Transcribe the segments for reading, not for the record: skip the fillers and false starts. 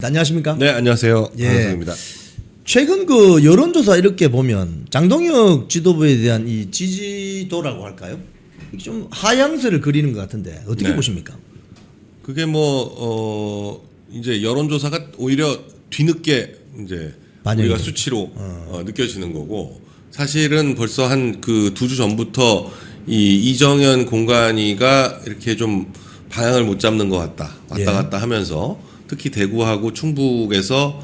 안녕하십니까? 네, 안녕하세요. 예. 방송입니다. 최근 그 여론조사 이렇게 보면 장동혁 지도부에 대한 이 지지도라고 할까요? 좀 하향세를 그리는 것 같은데 어떻게 네. 보십니까? 그게 이제 여론조사가 오히려 뒤늦게 이제 반영이 우리가 되죠. 수치로 느껴지는 거고, 사실은 벌써 한 그 2주 전부터 이 이정현 공관위가 이렇게 좀 방향을 못 잡는 것 같다, 왔다 예. 갔다 하면서 특히 대구하고 충북에서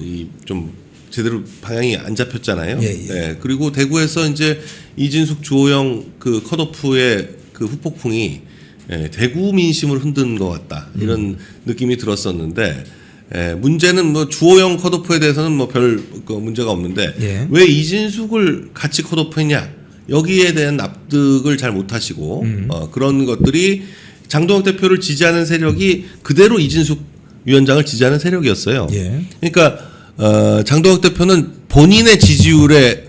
이 좀 제대로 방향이 안 잡혔잖아요. 예, 예. 네, 그리고 대구에서 이제 이진숙 주호영 그 컷오프의 그 후폭풍이 대구 민심을 흔든 것 같다, 이런 느낌이 들었었는데, 문제는 뭐 주호영 컷오프에 대해서는 뭐 별 문제가 없는데 예. 왜 이진숙을 같이 컷오프했냐, 여기에 대한 납득을 잘 못하시고 그런 것들이 장동혁 대표를 지지하는 세력이 그대로 이진숙 위원장을 지지하는 세력이었어요. 예. 그러니까 장동혁 대표는 본인의 지지율에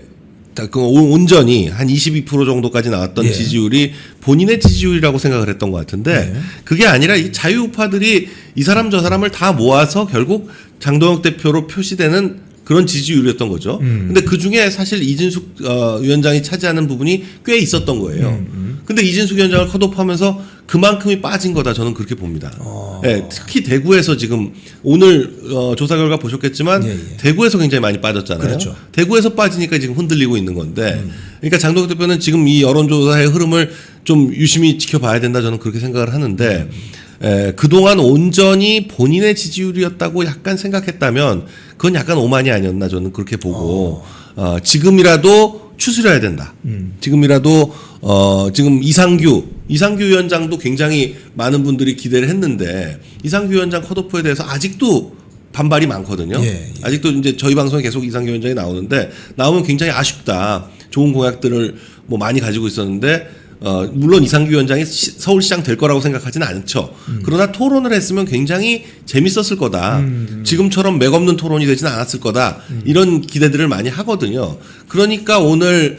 온전히 한 22% 정도까지 나왔던 예. 지지율이 본인의 지지율이라고 생각을 했던 것 같은데, 예. 그게 아니라 이 자유우파들이 이 사람 저 사람을 다 모아서 결국 장동혁 대표로 표시되는 그런 지지율이었던 거죠. 근데 그 중에 사실 이진숙 위원장이 차지하는 부분이 꽤 있었던 거예요. 근데 이진숙 위원장을 컷오프하면서 그만큼이 빠진 거다, 저는 그렇게 봅니다. 특히 대구에서 지금 오늘 조사 결과 보셨겠지만 예, 예. 대구에서 굉장히 많이 빠졌잖아요. 그렇죠. 대구에서 빠지니까 지금 흔들리고 있는 건데, 그러니까 장동혁 대표는 지금 이 여론조사의 흐름을 좀 유심히 지켜봐야 된다, 저는 그렇게 생각을 하는데, 그동안 온전히 본인의 지지율이었다고 약간 생각했다면 그건 약간 오만이 아니었나, 저는 그렇게 보고 지금이라도 추스려야 된다. 지금이라도 지금 이상규 위원장도 굉장히 많은 분들이 기대를 했는데, 이상규 위원장 컷오프에 대해서 아직도 반발이 많거든요. 예, 예. 아직도 이제 저희 방송에 계속 이상규 위원장이 나오는데, 나오면 굉장히 아쉽다. 좋은 공약들을 뭐 많이 가지고 있었는데, 물론 이상규 위원장이 서울시장 될 거라고 생각하지는 않죠. 그러나 토론을 했으면 굉장히 재밌었을 거다. 지금처럼 맥없는 토론이 되지는 않았을 거다. 이런 기대들을 많이 하거든요. 그러니까 오늘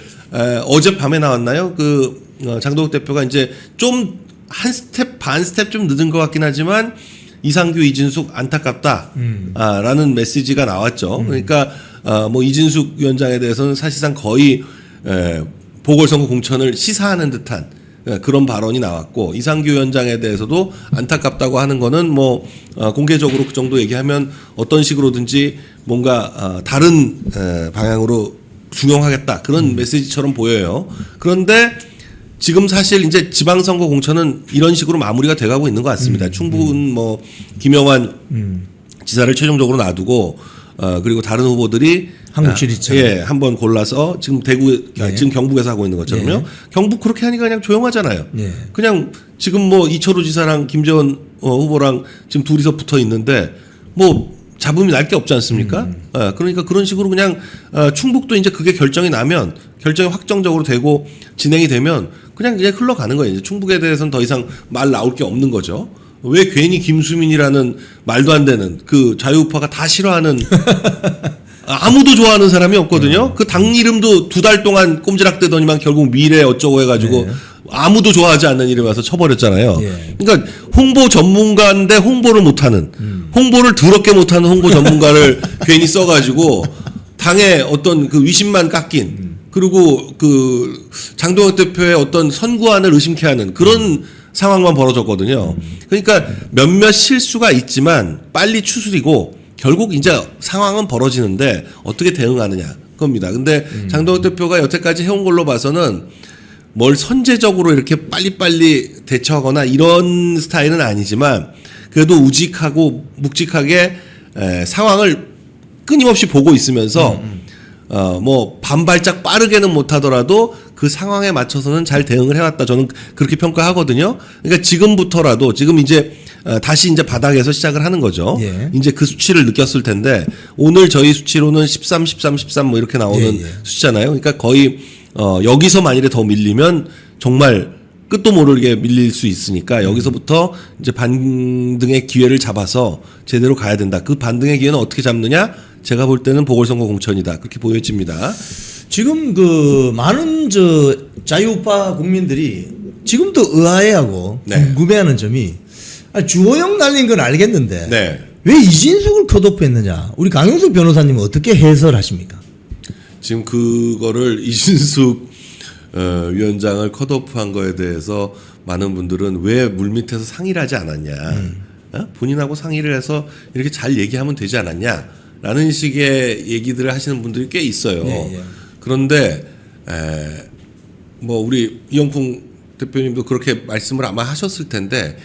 어젯밤에 나왔나요? 장동혁 대표가 이제 좀 한 스텝 반 스텝 좀 늦은 것 같긴 하지만 이상규 이진숙 안타깝다 라는 메시지가 나왔죠. 그러니까 뭐 이진숙 위원장에 대해서는 사실상 거의 보궐선거 공천을 시사하는 듯한 그런 발언이 나왔고, 이상규 위원장에 대해서도 안타깝다고 하는 거는 뭐 공개적으로 그 정도 얘기하면 어떤 식으로든지 뭔가 다른 방향으로 중용하겠다, 그런 메시지처럼 보여요. 그런데 지금 사실 이제 지방선거 공천은 이런 식으로 마무리가 돼가고 있는 것 같습니다. 충북은 뭐 김영환 지사를 최종적으로 놔두고 그리고 다른 후보들이 한국시리즈 한번 골라서 지금 지금 경북에서 하고 있는 것처럼요. 예. 경북 그렇게 하니까 그냥 조용하잖아요. 예. 그냥 지금 뭐 이철우 지사랑 김재원 후보랑 지금 둘이서 붙어 있는데 뭐 잡음이 날 게 없지 않습니까? 그러니까 그런 식으로 그냥 충북도 이제 그게 결정이 확정적으로 되고 진행이 되면 그냥 이제 흘러가는 거예요. 이제 충북에 대해서는 더 이상 말 나올 게 없는 거죠. 왜 괜히 김수민이라는 말도 안 되는 그 자유우파가 다 싫어하는 아무도 좋아하는 사람이 없거든요. 그 당 이름도 2달 동안 꼼지락대더니만 결국 미래 어쩌고 해가지고 네. 아무도 좋아하지 않는 이름에 와서 쳐버렸잖아요. 예. 그러니까 홍보 전문가인데 홍보를 못하는, 홍보를 더럽게 못하는 홍보 전문가를 괜히 써가지고 당의 어떤 그 위신만 깎인, 그리고 그 장동혁 대표의 어떤 선구안을 의심케 하는 그런 상황만 벌어졌거든요. 그러니까 몇몇 실수가 있지만 빨리 추스리고 결국 이제 상황은 벌어지는데 어떻게 대응하느냐 겁니다. 근데 장동혁 대표가 여태까지 해온 걸로 봐서는 뭘 선제적으로 이렇게 빨리빨리 대처하거나 이런 스타일은 아니지만 그래도 우직하고 묵직하게 상황을 끊임없이 보고 있으면서 뭐 반발짝 빠르게는 못하더라도 그 상황에 맞춰서는 잘 대응을 해왔다, 저는 그렇게 평가하거든요. 그러니까 지금부터라도, 지금 이제 다시 이제 바닥에서 시작을 하는 거죠. 예. 이제 그 수치를 느꼈을 텐데, 오늘 저희 수치로는 13 뭐 이렇게 나오는 수치잖아요. 그러니까 거의 여기서 만일에 더 밀리면 정말 끝도 모르게 밀릴 수 있으니까 여기서부터 이제 반등의 기회를 잡아서 제대로 가야 된다. 그 반등의 기회는 어떻게 잡느냐? 제가 볼 때는 보궐선거 공천이다, 그렇게 보여집니다. 지금 그 많은 자유우파 국민들이 지금도 의아해하고 네. 궁금해하는 점이 주호영 날린 건 알겠는데 네. 왜 이진숙을 컷오프했느냐? 우리 강용석 변호사님은 어떻게 해설하십니까? 지금 그거를 이진숙 위원장을 컷오프한 거에 대해서 많은 분들은 왜 물밑에서 상의를 하지 않았냐, 본인하고 상의를 해서 이렇게 잘 얘기하면 되지 않았냐라는 식의 얘기들을 하시는 분들이 꽤 있어요. 예. 그런데 뭐 우리 이영풍 대표님도 그렇게 말씀을 아마 하셨을 텐데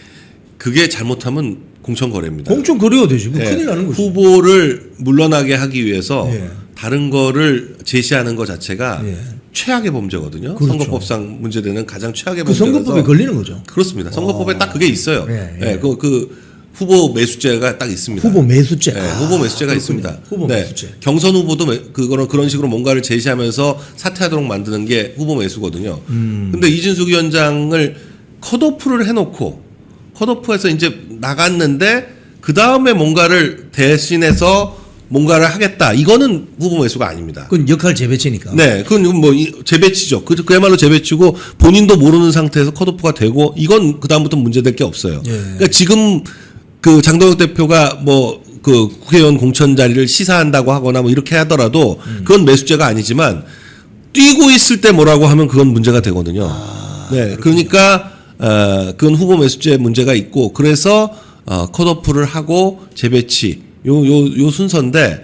그게 잘못하면 공천거래입니다. 공천 거래가 되지. 뭐 예, 큰일 나는 거죠. 후보를 물러나게 하기 위해서 예. 다른 거를 제시하는 것 자체가 예. 최악의 범죄거든요. 그렇죠. 선거법상 문제되는 가장 최악의 그 범죄라서 선거법에 걸리는 거죠. 그렇습니다. 선거법에 딱 그게 있어요. 예. 그 후보 매수죄가 딱 있습니다. 후보 매수죄. 후보 매수죄가 그렇군요. 있습니다. 후보 매수죄. 경선 후보도 그거는 그런 식으로 뭔가를 제시하면서 사퇴하도록 만드는 게 후보 매수거든요. 근데 이진숙 위원장을 컷오프를 해놓고 컷오프해서 이제 나갔는데 그 다음에 뭔가를 대신해서 뭔가를 하겠다. 이거는 후보 매수가 아닙니다. 그건 역할 재배치니까. 네, 그건 뭐 재배치죠. 그야말로 재배치고 본인도 모르는 상태에서 컷오프가 되고 이건 그 다음부터 문제될 게 없어요. 예. 그러니까 지금 그 장동혁 대표가 뭐 그 국회의원 공천 자리를 시사한다고 하거나 뭐 이렇게 하더라도 그건 매수죄가 아니지만 뛰고 있을 때 뭐라고 하면 그건 문제가 되거든요. 네, 그러니까 그건 후보 매수죄 문제가 있고 그래서 컷오프를 하고 재배치 요 순서인데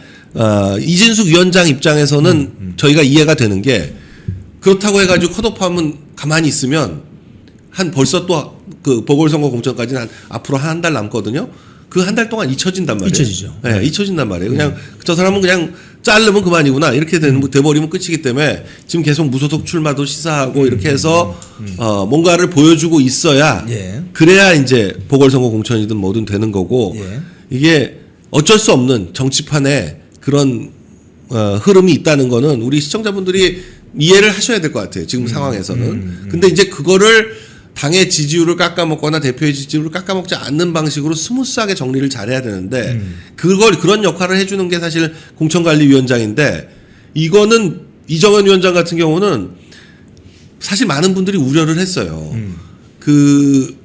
이진숙 위원장 입장에서는 저희가 이해가 되는 게 그렇다고 해가지고 컷오프하면 가만히 있으면 한 벌써 또 그 보궐선거 공천까지는 앞으로 한 달 남거든요. 그 한 달 동안 잊혀진단 말이에요. 잊혀지죠. 네, 잊혀진단 말이에요. 그냥 저 사람은 그냥 자르면 그만이구나 이렇게 돼버리면 끝이기 때문에 지금 계속 무소속 출마도 시사하고 이렇게 해서 뭔가를 보여주고 있어야 예. 그래야 이제 보궐선거 공천이든 뭐든 되는 거고 예. 이게 어쩔 수 없는 정치판에 그런 흐름이 있다는 거는 우리 시청자분들이 이해를 하셔야 될 것 같아요. 지금 상황에서는. 근데 이제 그거를 당의 지지율을 깎아먹거나 대표의 지지율을 깎아먹지 않는 방식으로 스무스하게 정리를 잘해야 되는데 그런 역할을 해주는 게 사실 공천관리위원장인데 이거는 이정현 위원장 같은 경우는 사실 많은 분들이 우려를 했어요. 그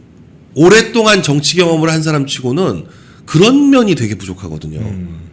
오랫동안 정치 경험을 한 사람 치고는 그런 면이 되게 부족하거든요.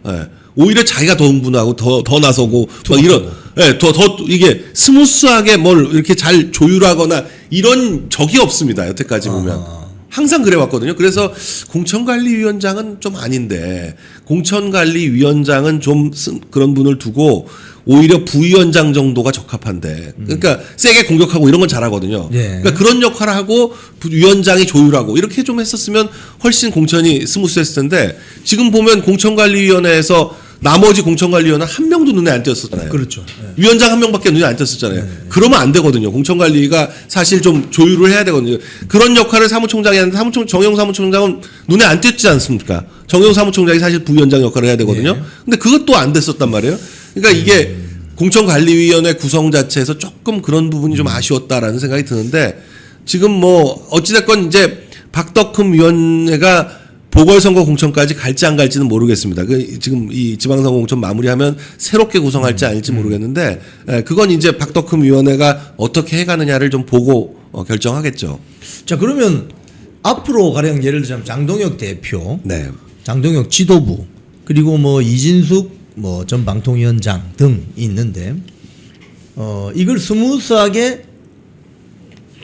예. 오히려 자기가 더 흥분하고 더 나서고 막 이런 더 이게 스무스하게 뭘 이렇게 잘 조율하거나 이런 적이 없습니다. 여태까지 보면 항상 그래 왔거든요. 그래서 공천관리위원장은 좀 아닌데 공천관리위원장은 좀 그런 분을 두고 오히려 부위원장 정도가 적합한데 그러니까 세게 공격하고 이런 건 잘하거든요. 예. 그러니까 그런 역할을 하고 위원장이 조율하고 이렇게 좀 했었으면 훨씬 공천이 스무스했을 텐데 지금 보면 공천관리위원회에서 나머지 공천관리위원은 한 명도 눈에 안 띄었었잖아요. 그렇죠. 예. 위원장 한 명밖에 눈에 안 띄었었잖아요. 그러면 안 되거든요. 공천관리가 사실 좀 조율을 해야 되거든요. 그런 역할을 사무총장이 하는데 정용 사무총장은 눈에 안 띄었지 않습니까? 정용 사무총장이 사실 부위원장 역할을 해야 되거든요. 근데 그것도 안 됐었단 말이에요. 그러니까 이게 공천관리위원회 구성 자체에서 조금 그런 부분이 좀 아쉬웠다라는 생각이 드는데 지금 뭐 어찌됐건 이제 박덕흠 위원회가 보궐선거 공천까지 갈지 안 갈지는 모르겠습니다. 지금 이 지방선거 공천 마무리하면 새롭게 구성할지 아닐지 모르겠는데 그건 이제 박덕흠 위원회가 어떻게 해가느냐를 좀 보고 결정하겠죠. 자, 그러면 앞으로 가령 예를 들자면 장동혁 대표, 네. 장동혁 지도부, 그리고 뭐 이진숙 뭐 전 방통위원장 등이 있는데 이걸 스무스하게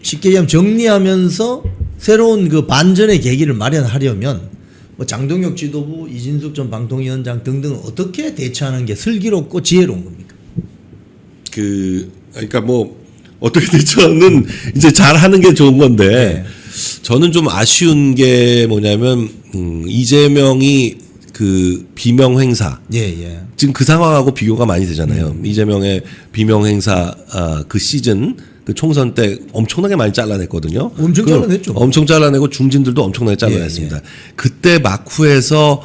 쉽게 얘기하면 정리하면서 새로운 그 반전의 계기를 마련하려면 뭐 장동혁 지도부, 이진숙 전 방통위원장 등등 어떻게 대처하는 게 슬기롭고 지혜로운 겁니까? 그러니까 뭐 어떻게 대처는 이제 잘하는 게 좋은 건데 저는 좀 아쉬운 게 뭐냐면 이재명이 그 비명 행사 예. 지금 그 상황하고 비교가 많이 되잖아요. 이재명의 비명 행사 그 시즌 그 총선 때 엄청나게 많이 잘라냈거든요. 엄청 잘라냈죠. 엄청 잘라내고 중진들도 엄청나게 잘라냈습니다. 그때 막후에서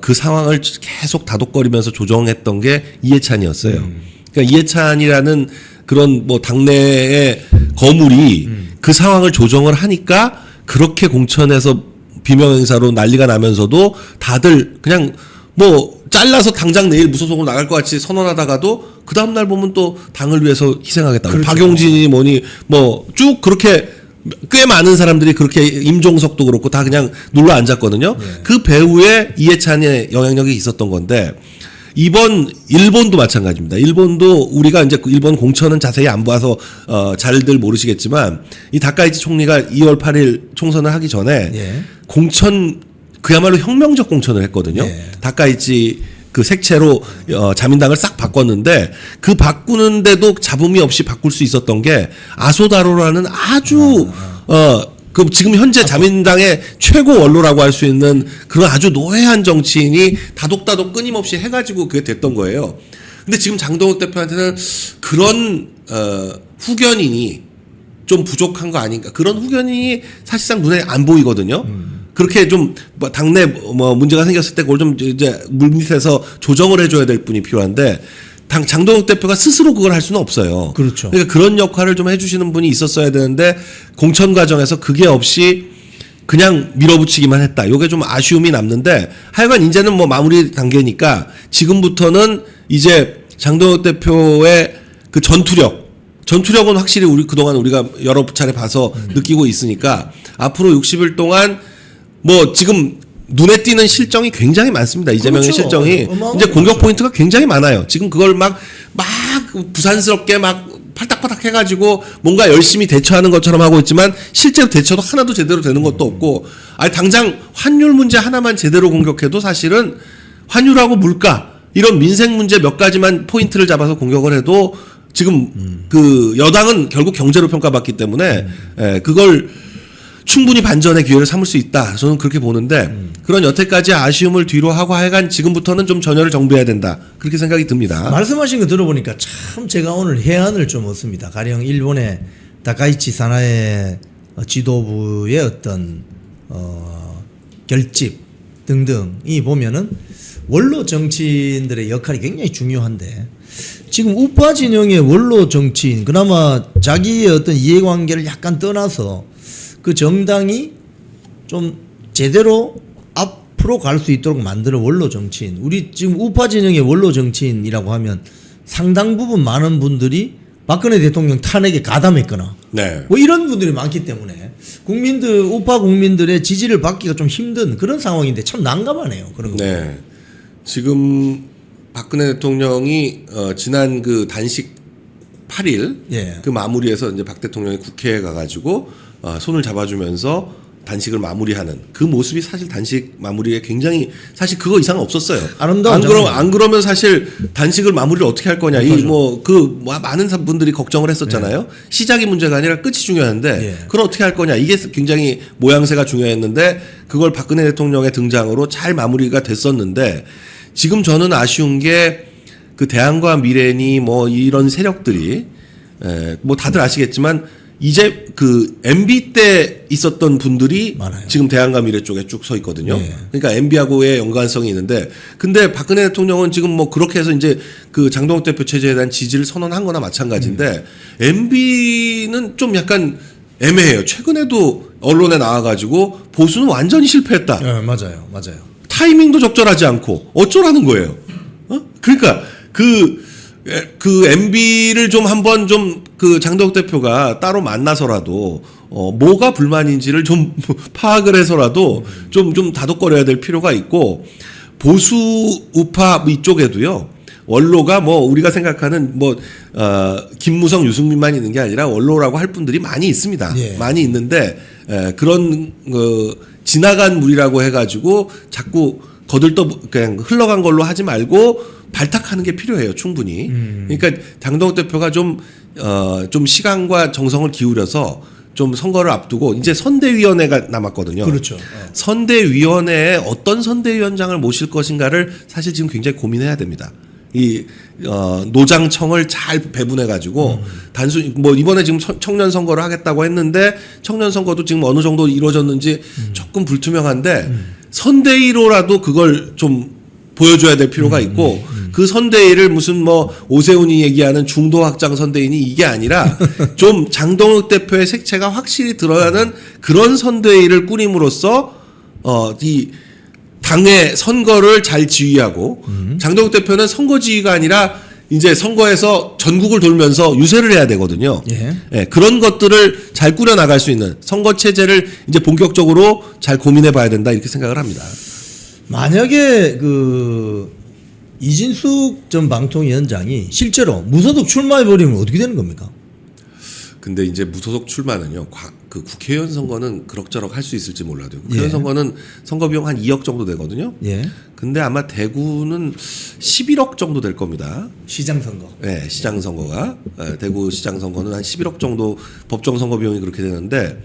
그 상황을 계속 다독거리면서 조정했던 게 이해찬이었어요. 그러니까 이해찬이라는 그런 뭐 당내의 거물이 그 상황을 조정을 하니까 그렇게 공천에서 비명 행사로 난리가 나면서도 다들 그냥 뭐 잘라서 당장 내일 무소속으로 나갈 것 같이 선언하다가도 그 다음날 보면 또 당을 위해서 희생하겠다. 그렇죠. 박용진이 뭐니 뭐 쭉 그렇게 꽤 많은 사람들이 그렇게 임종석도 그렇고 다 그냥 눌러 앉았거든요. 그 배후에 이해찬의 영향력이 있었던 건데 이번 일본도 마찬가지입니다. 일본도 우리가 이제 일본 공천은 자세히 안 봐서 잘들 모르시겠지만 이 다카이치 총리가 2월 8일 총선을 하기 전에 예. 공천 그야말로 혁명적 공천을 했거든요. 예. 다카이치 그 색채로 자민당을 싹 바꿨는데 그 바꾸는데도 잡음이 없이 바꿀 수 있었던 게 아소다로라는 아주 그 지금 현재 자민당의 최고 원로라고 할 수 있는 그런 아주 노회한 정치인이 다독다독 끊임없이 해가지고 그게 됐던 거예요. 근데 지금 장동혁 대표한테는 그런 후견인이 좀 부족한 거 아닌가? 그런 후견인이 사실상 눈에 안 보이거든요. 그렇게 좀 당내 뭐 문제가 생겼을 때 그걸 좀 이제 물밑에서 조정을 해줘야 될 분이 필요한데 장동혁 대표가 스스로 그걸 할 수는 없어요. 그렇죠. 그러니까 그런 역할을 좀 해주시는 분이 있었어야 되는데 공천 과정에서 그게 없이 그냥 밀어붙이기만 했다. 이게 좀 아쉬움이 남는데 하여간 이제는 뭐 마무리 단계니까 지금부터는 이제 장동혁 대표의 그 전투력은 확실히 그동안 우리가 여러 차례 봐서 느끼고 있으니까 앞으로 60일 동안 뭐 지금 눈에 띄는 실정이 굉장히 많습니다. 이재명의 그렇죠. 실정이 이제 공격 포인트가 굉장히 많아요. 지금 그걸 막 부산스럽게 막 팔딱팔딱 해가지고 뭔가 열심히 대처하는 것처럼 하고 있지만 실제로 대처도 하나도 제대로 되는 것도 없고 아니 당장 환율 문제 하나만 제대로 공격해도 사실은 환율하고 물가 이런 민생 문제 몇 가지만 포인트를 잡아서 공격을 해도 지금 그 여당은 결국 경제로 평가받기 때문에 그걸 충분히 반전의 기회를 삼을 수 있다. 저는 그렇게 보는데 그런 여태까지 아쉬움을 뒤로 하고 하여간 지금부터는 좀 전열을 정비해야 된다. 그렇게 생각이 듭니다. 말씀하신 거 들어보니까 참 제가 오늘 해안을 좀 얻습니다. 가령 일본의 다카이치 사나의 지도부의 어떤 결집 등등이 보면은 원로 정치인들의 역할이 굉장히 중요한데 지금 우파 진영의 원로 정치인 그나마 자기의 어떤 이해관계를 약간 떠나서 그 정당이 좀 제대로 앞으로 갈 수 있도록 만드는 원로 정치인. 우리 지금 우파 진영의 원로 정치인이라고 하면 상당 부분 많은 분들이 박근혜 대통령 탄핵에 가담했거나 네. 뭐 이런 분들이 많기 때문에 우파 국민들의 지지를 받기가 좀 힘든 그런 상황인데 참 난감하네요. 그런 거. 네. 지금 박근혜 대통령이 지난 그 단식 8일 예. 그 마무리에서 이제 박 대통령이 국회에 가가지고 손을 잡아주면서 단식을 마무리하는 그 모습이 사실 단식 마무리에 굉장히 사실 그거 이상 없었어요. 아름다운 안 그러면 사실 단식을 마무리를 어떻게 할 거냐 이 뭐 많은 분들이 걱정을 했었잖아요. 시작이 문제가 아니라 끝이 중요한데 그걸 어떻게 할 거냐 이게 굉장히 모양새가 중요했는데 그걸 박근혜 대통령의 등장으로 잘 마무리가 됐었는데 지금 저는 아쉬운 게 그 대한과 미래니 뭐 이런 세력들이 뭐 다들 아시겠지만 이제 그 MB 때 있었던 분들이 많아요. 지금 대한과 미래 쪽에 쭉 서 있거든요. 네. 그러니까 MB하고의 연관성이 있는데 근데 박근혜 대통령은 지금 뭐 그렇게 해서 이제 그 장동혁 대표 체제에 대한 지지를 선언한 거나 마찬가지인데 MB는 좀 약간 애매해요. 최근에도 언론에 나와가지고 보수는 완전히 실패했다. 네, 맞아요. 타이밍도 적절하지 않고 어쩌라는 거예요. 그러니까 그 MB를 좀 한번 좀 그 장동혁 대표가 따로 만나서라도 뭐가 불만인지를 좀 파악을 해서라도 좀 다독거려야 될 필요가 있고 보수 우파 이쪽에도요. 원로가 뭐 우리가 생각하는 뭐 김무성 유승민만 있는 게 아니라 원로라고 할 분들이 많이 있습니다. 예. 많이 있는데 그런 지나간 물이라고 해가지고 자꾸 그냥 흘러간 걸로 하지 말고 발탁하는 게 필요해요, 충분히. 그러니까 장동혁 대표가 좀 시간과 정성을 기울여서 좀 선거를 앞두고 이제 선대위원회가 남았거든요. 그렇죠. 선대위원회에 어떤 선대위원장을 모실 것인가를 사실 지금 굉장히 고민해야 됩니다. 이 노장청을 잘 배분해 가지고 단순히 뭐 이번에 지금 청년 선거를 하겠다고 했는데 청년 선거도 지금 어느 정도 이루어졌는지 조금 불투명한데 선대위로라도 그걸 좀 보여줘야 될 필요가 있고 그 선대위를 무슨 뭐 오세훈이 얘기하는 중도 확장 선대위니 이게 아니라 좀 장동혁 대표의 색채가 확실히 드러나는 그런 선대위를 꾸림으로써 이 당의 선거를 잘 지휘하고 장동혁 대표는 선거 지휘가 아니라 이제 선거에서 전국을 돌면서 유세를 해야 되거든요. 예. 예, 그런 것들을 잘 꾸려 나갈 수 있는 선거 체제를 이제 본격적으로 잘 고민해 봐야 된다 이렇게 생각을 합니다. 만약에 그 이진숙 전 방통위원장이 실제로 무소속 출마해 버리면 어떻게 되는 겁니까? 근데 이제 무소속 출마는요. 그 국회의원 선거는 그럭저럭 할 수 있을지 몰라도 국회의원 예. 선거는 선거 비용 한 2억 정도 되거든요. 예. 근데 아마 대구는 11억 정도 될 겁니다. 시장 선거. 네, 시장 선거가 대구 시장 선거는 한 11억 정도 법정 선거 비용이 그렇게 되는데,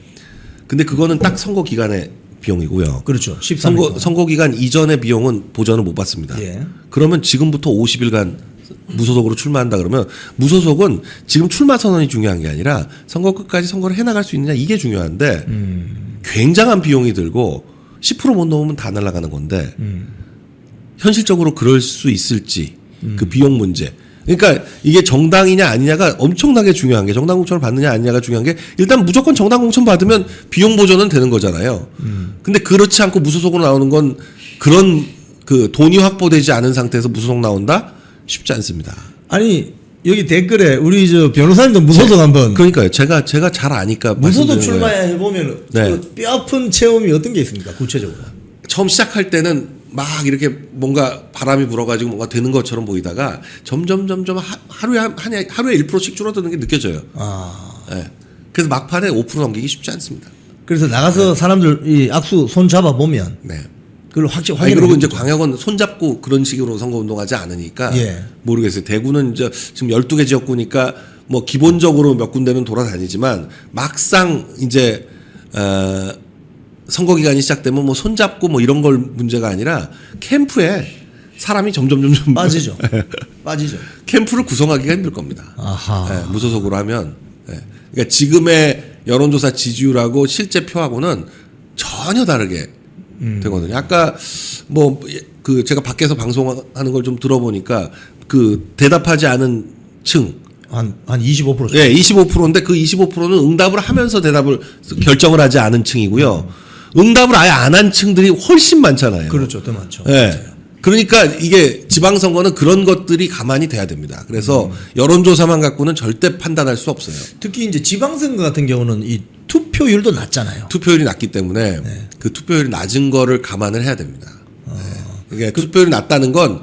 근데 그거는 딱 선거 기간의 비용이고요. 그렇죠. 13일 선거 기간 이전의 비용은 보전을 못 받습니다. 예. 그러면 지금부터 50일간 무소속으로 출마한다 그러면 무소속은 지금 출마 선언이 중요한 게 아니라 선거 끝까지 선거를 해나갈 수 있느냐 이게 중요한데 굉장한 비용이 들고 10% 못 넘으면 다 날아가는 건데 현실적으로 그럴 수 있을지 그 비용 문제. 그러니까 이게 정당이냐 아니냐가 엄청나게 중요한 게 정당 공천을 받느냐 아니냐가 중요한 게 일단 무조건 정당 공천 받으면 비용 보전은 되는 거잖아요. 근데 그렇지 않고 무소속으로 나오는 건 그런 그 돈이 확보되지 않은 상태에서 무소속 나온다? 쉽지 않습니다. 아니 여기 댓글에 우리 저 변호사님도 무소속 한번 그러니까요. 제가 잘 아니까 무소속 말씀드리는 거예요. 출마해 보면 네. 그 뼈아픈 체험이 어떤 게 있습니까? 구체적으로. 처음 시작할 때는 막 이렇게 뭔가 바람이 불어가지고 뭔가 되는 것처럼 보이다가 점점 하루에 1%씩 줄어드는 게 느껴져요. 아. 네. 그래서 막판에 5% 넘기기 쉽지 않습니다. 그래서 나가서 사람들 이 악수 손 잡아 보면 네. 그걸 확실히 아니, 확인해. 그리고 이제 광역은 손잡고 그런 식으로 선거운동하지 않으니까 예. 모르겠어요. 대구는 이제 지금 12개 지역구니까 뭐 기본적으로 몇 군데는 돌아다니지만 막상 이제 선거 기간이 시작되면 뭐 손잡고 뭐 이런 걸 문제가 아니라 캠프에 사람이 점점 빠지죠. 빠지죠. 캠프를 구성하기가 힘들 겁니다. 아하. 네, 무소속으로 하면. 네. 그러니까 지금의 여론조사 지지율하고 실제 표하고는 전혀 다르게 되거든요. 아까 뭐 그 제가 밖에서 방송하는 걸 좀 들어보니까 그 대답하지 않은 층 한 25%. 예, 25%인데 그 25%는 응답을 하면서 대답을 결정을 하지 않은 층이고요. 응답을 아예 안 한 층들이 훨씬 많잖아요. 그렇죠. 더 많죠. 예. 맞아요. 그러니까 이게 지방선거는 그런 것들이 가만히 돼야 됩니다. 그래서 여론조사만 갖고는 절대 판단할 수 없어요. 특히 이제 지방선거 같은 경우는 이 투표율도 낮잖아요. 투표율이 낮기 때문에 그 투표율이 낮은 거를 감안을 해야 됩니다. 그러니까 투표율이 낮다는 건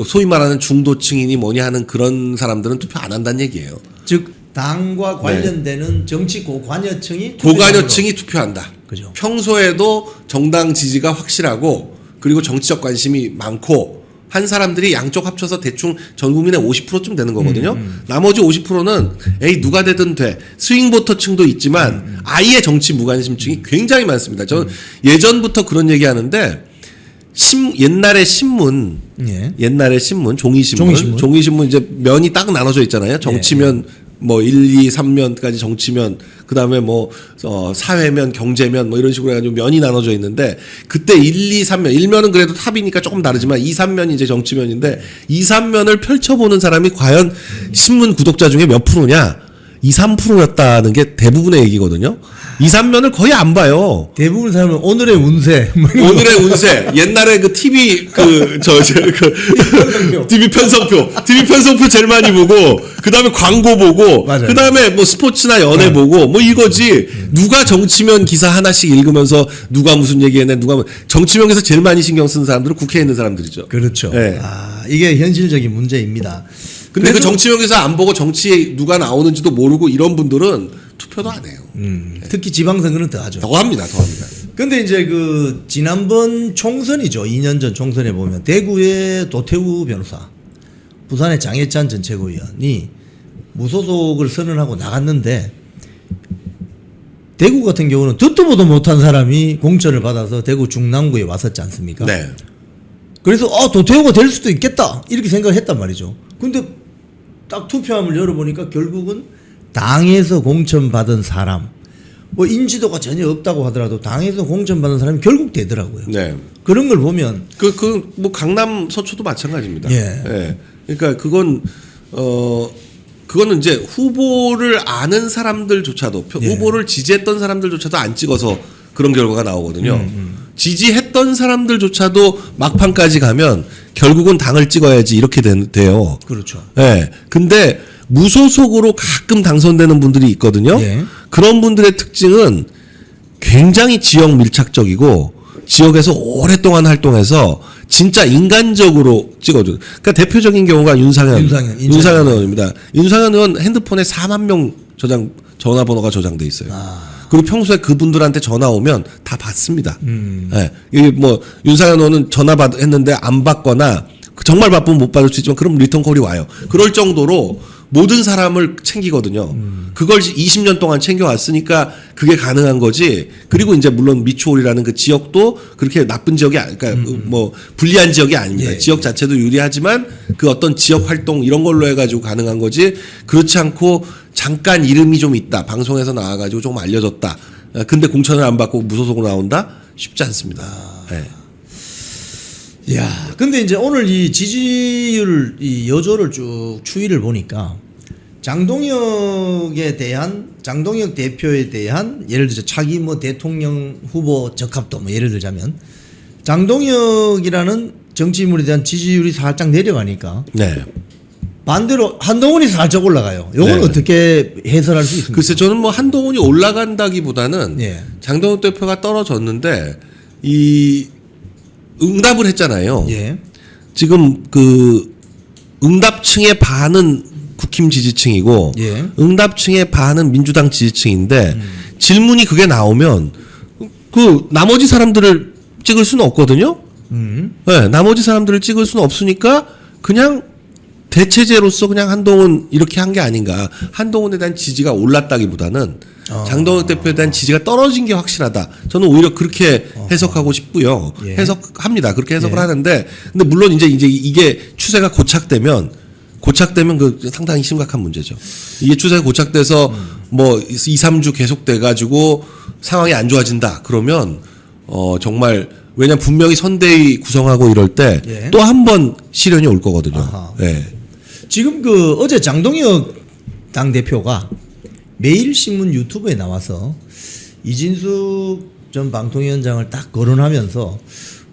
소위 말하는 중도층이니 뭐니 하는 그런 사람들은 투표 안 한다는 얘기예요. 즉 당과 관련되는 정치 고관여층이 고관여층이 투표한다. 그죠. 평소에도 정당 지지가 확실하고 그리고 정치적 관심이 많고 한 사람들이 양쪽 합쳐서 대충 전 국민의 50%쯤 되는 거거든요. 나머지 50%는 에이 누가 되든 돼. 스윙 보터층도 있지만 아예 정치 무관심층이 굉장히 많습니다. 저는 예전부터 그런 얘기하는데 옛날에 신문, 예. 옛날에 신문, 종이신문 이제 면이 딱 나눠져 있잖아요. 정치면 뭐 1, 2, 3면까지 정치면, 그 다음에 뭐 사회면, 경제면 뭐 이런 식으로 해가지고 면이 나눠져 있는데 그때 1, 2, 3면, 1면은 그래도 탑이니까 조금 다르지만 2, 3면이 이제 정치면인데 2, 3면을 펼쳐보는 사람이 과연 신문 구독자 중에 몇 프로냐? 2, 3%였다는 게 대부분의 얘기거든요. 2, 3면을 거의 안 봐요. 대부분 사람은 오늘의 운세. 뭐 이런 오늘의 운세. 옛날에 그 TV TV 편성표 제일 많이 보고 그다음에 광고 보고 맞아요. 그다음에 뭐 스포츠나 연애 보고 뭐 이거지. 누가 정치면 기사 하나씩 읽으면서 누가 무슨 얘기했네 정치면 기사 제일 많이 신경 쓰는 사람들은 국회에 있는 사람들이죠. 그렇죠. 네. 아, 이게 현실적인 문제입니다. 근데 그 그래서- 정치면 기사 안 보고 정치에 누가 나오는지도 모르고 이런 분들은 투표도 안 해요. 특히 지방선거는 더 하죠. 더 합니다. 근데 이제 그 지난번 총선이죠. 2년 전 총선에 보면 대구의 도태우 변호사, 부산의 장해찬 전 최고위원이 무소속을 선언하고 나갔는데 대구 같은 경우는 듣도 보도 못한 사람이 공천을 받아서 대구 중랑구에 왔었지 않습니까? 네. 그래서 도태우가 될 수도 있겠다 이렇게 생각을 했단 말이죠. 근데 딱 투표함을 열어보니까 결국은 당에서 공천받은 사람, 뭐 인지도가 전혀 없다고 하더라도 당에서 공천받은 사람이 결국 되더라고요. 네. 그런 걸 보면 뭐 강남 서초도 마찬가지입니다. 예. 그러니까 그거는 이제 후보를 아는 사람들조차도 예. 후보를 지지했던 사람들조차도 안 찍어서 그런 결과가 나오거든요. 지지했던 사람들조차도 막판까지 가면 결국은 당을 찍어야지 이렇게 돼요. 그렇죠. 예. 근데 무소속으로 가끔 당선되는 분들이 있거든요. 예. 그런 분들의 특징은 굉장히 지역 밀착적이고 지역에서 오랫동안 활동해서 진짜 인간적으로 찍어줘. 그러니까 대표적인 경우가 윤상현 의원입니다. 윤상현 의원 핸드폰에 4만 명 전화번호가 저장돼 있어요. 그리고 평소에 그분들한테 전화 오면 다 받습니다. 예. 이게 뭐 윤상현 의원은 했는데 안 받거나 정말 바쁘면 못 받을 수 있지만 그럼 리턴콜이 와요. 그럴 정도로 모든 사람을 챙기거든요. 그걸 20년 동안 챙겨왔으니까 그게 가능한 거지. 그리고 이제 물론 미추홀이라는 그 지역도 그렇게 나쁜 지역이 그러니까 뭐 불리한 지역이 아닙니다. 예. 지역 자체도 유리하지만 그 어떤 지역 활동 이런 걸로 해가지고 가능한 거지. 그렇지 않고 잠깐 이름이 좀 있다. 방송에서 나와가지고 조금 알려졌다. 근데 공천을 안 받고 무소속으로 나온다? 쉽지 않습니다. 네. 야, 근데 이제 오늘 이 지지율 이 여조를 쭉 추이를 보니까 장동혁 대표에 대한 예를 들어 차기 뭐 대통령 후보 적합도 뭐 예를 들자면 장동혁이라는 정치인물에 대한 지지율이 살짝 내려가니까 네. 반대로 한동훈이 살짝 올라가요. 요건 네. 어떻게 해설할 수 있습니까? 글쎄 저는 뭐 한동훈이 올라간다기보다는 예. 장동혁 대표가 떨어졌는데 이 응답을 했잖아요. 예. 지금 그 응답층의 반은 국힘 지지층이고 예. 응답층의 반은 민주당 지지층인데 질문이 그게 나오면 그 나머지 사람들을 찍을 수는 없거든요. 네, 나머지 사람들을 찍을 수는 없으니까 그냥 대체제로서 그냥 한동훈 이렇게 한 게 아닌가. 한동훈에 대한 지지가 올랐다기보다는 장동혁 대표에 대한 지지가 떨어진 게 확실하다. 저는 오히려 그렇게 해석하고 싶고요. 예. 해석합니다. 그렇게 해석을 예. 하는데 근데 물론 이제 이게 추세가 고착되면 그 상당히 심각한 문제죠. 이게 추세가 고착돼서 뭐 2, 3주 계속돼 가지고 상황이 안 좋아진다. 그러면 정말 왜냐면 분명히 선대위 구성하고 이럴 때 예. 또 한 번 시련이 올 거거든요. 아하. 네. 지금 그 어제 장동혁 당 대표가 매일신문 유튜브에 나와서 이진숙 전 방통위원장을 딱 거론하면서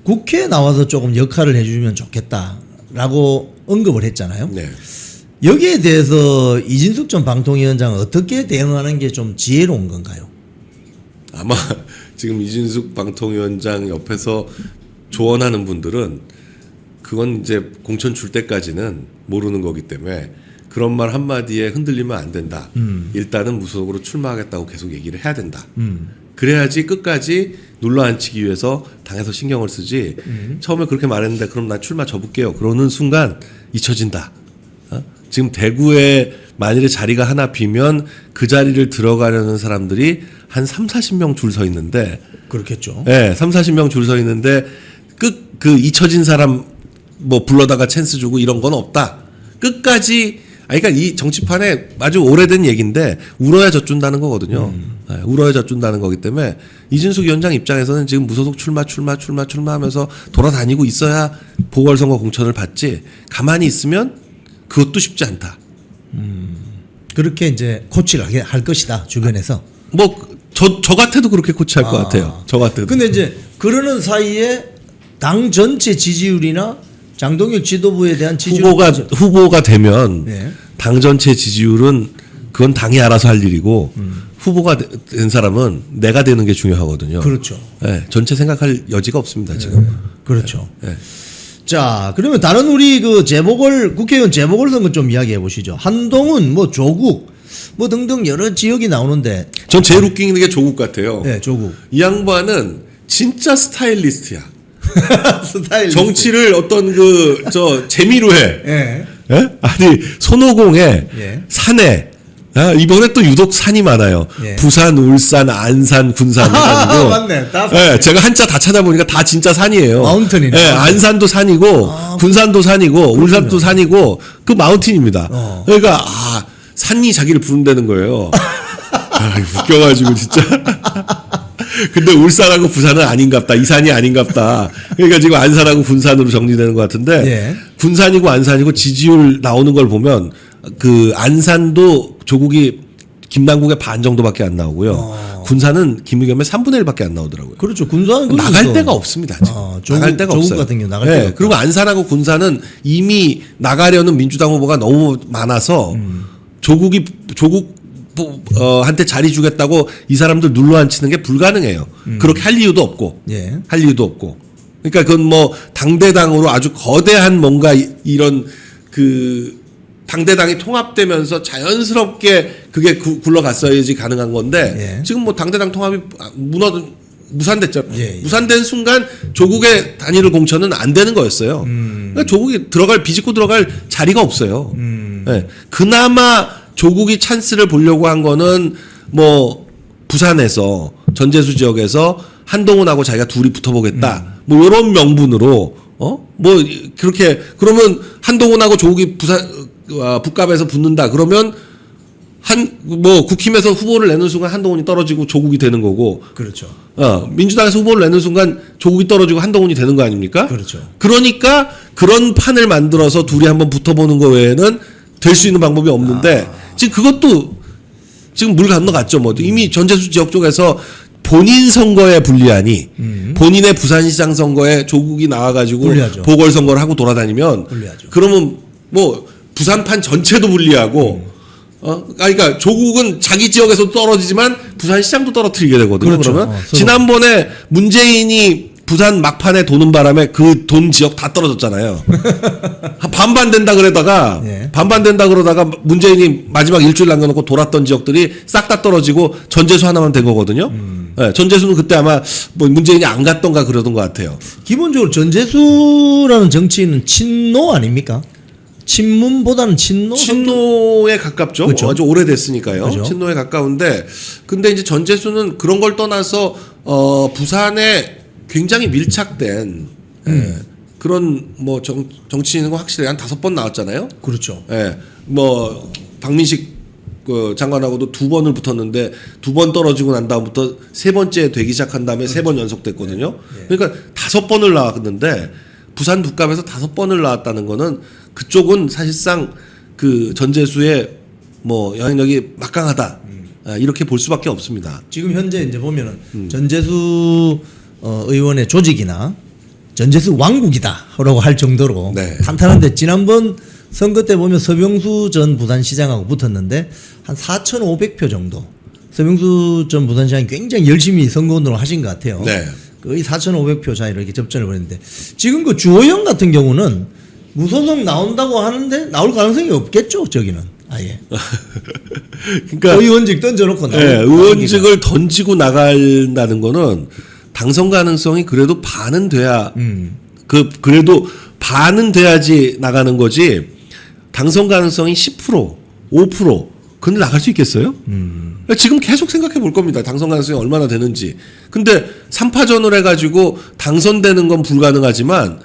국회에 나와서 조금 역할을 해주면 좋겠다라고 언급을 했잖아요. 네. 여기에 대해서 이진숙 전 방통위원장은 어떻게 대응하는 게 좀 지혜로운 건가요? 아마 지금 이진숙 방통위원장 옆에서 조언하는 분들은 그건 이제 공천 줄 때까지는 모르는 거기 때문에 그런 말 한마디에 흔들리면 안 된다. 일단은 무소속으로 출마하겠다고 계속 얘기를 해야 된다. 그래야지 끝까지 눌러앉히기 위해서 당에서 신경을 쓰지. 처음에 그렇게 말했는데 그럼 나 출마 접을게요. 그러는 순간 잊혀진다. 지금 대구에 만일에 자리가 하나 비면 그 자리를 들어가려는 사람들이 한 3, 40명 줄 서 있는데 그렇겠죠. 네, 3, 40명 줄 서 있는데 그 잊혀진 사람 뭐 불러다가 찬스 주고 이런 건 없다. 끝까지 그러니까 이 정치판에 아주 오래된 얘기인데 울어야 젖준다는 거거든요. 네, 울어야 젖준다는 거기 때문에 이진숙 위원장 입장에서는 지금 무소속 출마하면서 돌아다니고 있어야 보궐선거 공천을 받지 가만히 있으면 그것도 쉽지 않다. 그렇게 이제 코치를 할 것이다 주변에서. 뭐 저 같아도 그렇게 코치할 것 같아요. 저 같아도. 근데 이제 그러는 사이에 당 전체 지지율이나 장동혁 지도부에 대한 지지율 후보가 되면 네. 당 전체 지지율은 그건 당이 알아서 할 일이고 후보가 된 사람은 내가 되는 게 중요하거든요. 그렇죠. 네, 전체 생각할 여지가 없습니다 지금. 그렇죠. 네. 자, 그러면 다른 우리 그 국회의원 재보궐선거 좀 이야기해 보시죠. 한동훈, 뭐 조국, 뭐 등등 여러 지역이 나오는데. 전 제일 웃기는 게 조국 같아요. 네, 조국. 이 양반은 진짜 스타일리스트야. 스타일. 정치를 어떤 재미로 해. 예. 예? 아니 손오공에 예. 산에 이번에 또 유독 산이 많아요. 예. 부산, 울산, 안산, 군산 해가지고. 맞네. 다 예, 제가 한자 다 찾아보니까 다 진짜 산이에요. 마운틴이네. 예, 안산도 산이고, 군산도 산이고, 울산도 산이고, 그 마운틴입니다. 그러니까 산이 자기를 부른다는 거예요. 웃겨가지고 진짜. 근데 울산하고 부산은 아닌갑다. 이 산이 아닌갑다. 그러니까 지금 안산하고 군산으로 정리되는 것 같은데 예. 군산이고 안산이고 지지율 나오는 걸 보면 그 안산도 조국이 김남국의 반 정도밖에 안 나오고요. 군사는 김의겸의 3분의 1밖에 안 나오더라고요. 그렇죠. 군사는 나갈 데가 없습니다. 아직. 나갈 데가 조국 없어요. 같은 경우 나갈 데가 없다. 그리고 안산하고 군사는 이미 나가려는 민주당 후보가 너무 많아서 조국 한테 자리 주겠다고 이 사람들 눌러 앉히는 게 불가능해요. 그렇게 할 이유도 없고. 예. 할 이유도 없고. 그러니까 그건 뭐 당대당으로 아주 거대한 뭔가 이런 그 당대당이 통합되면서 자연스럽게 그게 굴러갔어야지 가능한 건데 예. 지금 뭐 당대당 통합이 무산됐죠. 예, 예. 무산된 순간 조국의 단일을 공천은 안 되는 거였어요. 그러니까 조국이 비집고 들어갈 자리가 없어요. 예. 그나마 조국이 찬스를 보려고 한 거는 뭐 부산에서 전재수 지역에서 한동훈하고 자기가 둘이 붙어보겠다. 뭐 이런 명분으로 뭐 그렇게 그러면 한동훈하고 조국이 북갑에서 붙는다. 그러면 뭐 국힘에서 후보를 내는 순간 한동훈이 떨어지고 조국이 되는 거고. 그렇죠. 민주당에서 후보를 내는 순간 조국이 떨어지고 한동훈이 되는 거 아닙니까? 그렇죠. 그러니까 그런 판을 만들어서 둘이 한번 붙어보는 거 외에는 될 수 있는 방법이 없는데 지금 그것도 지금 물 건너갔죠. 뭐 이미 전재수 지역 쪽에서 본인 선거에 불리하니 본인의 부산시장 선거에 조국이 나와가지고 불리하죠. 보궐선거를 하고 돌아다니면 불리하죠. 그러면 뭐 부산판 전체도 불리하고 그러니까 조국은 자기 지역에서 떨어지지만 부산시장도 떨어뜨리게 되거든요. 그렇죠. 그러면 서로. 지난번에 문재인이 부산 막판에 도는 바람에 그 돈 지역 다 떨어졌잖아요. 반반 된다 그러다가 예. 반반 된다 그러다가 문재인이 마지막 일주일 남겨놓고 돌았던 지역들이 싹 다 떨어지고 전재수 하나만 된 거거든요. 네, 전재수는 그때 아마 뭐 문재인이 안 갔던가 그러던 것 같아요. 기본적으로 전재수라는 정치인은 친노 아닙니까? 친문보다는 친노? 친노에 가깝죠. 그렇죠. 아주 오래됐으니까요. 그렇죠. 친노에 가까운데 근데 이제 전재수는 그런 걸 떠나서 부산에 굉장히 밀착된 그런 뭐 정치인은 확실히 한 5번 나왔잖아요. 그렇죠. 예. 뭐 박민식 그 장관하고도 2번을 붙었는데 2번 떨어지고 난 다음부터 3번째 되기 시작한 다음에 3번 연속됐거든요. 그러니까 5번을 나왔는데 부산 북갑에서 5번을 나왔다는 거는 그쪽은 사실상 그 전재수의 뭐 영향력이 막강하다. 이렇게 볼 수밖에 없습니다. 지금 현재 이제 보면은 전재수 의원의 조직이나 전재수 왕국이다라고 할 정도로 네. 탄탄한데 지난번 선거 때 보면 서병수 전 부산시장하고 붙었는데 한 4,500표 정도. 서병수 전 부산시장이 굉장히 열심히 선거운동을 하신 것 같아요. 네. 거의 4,500표 차이로 이렇게 접전을 벌였는데 지금 그 주호영 같은 경우는 무소속 나온다고 하는데 나올 가능성이 없겠죠, 저기는. 아예. 그러니까 의원직 던져놓고 의원직을 던지고 나간다는 거는 당선 가능성이 그래도 반은 돼야 그래도 반은 돼야지 나가는 거지. 당선 가능성이 10%, 5% 근데 나갈 수 있겠어요? 지금 계속 생각해 볼 겁니다. 당선 가능성이 얼마나 되는지. 근데 3파전을 해가지고 당선되는 건 불가능하지만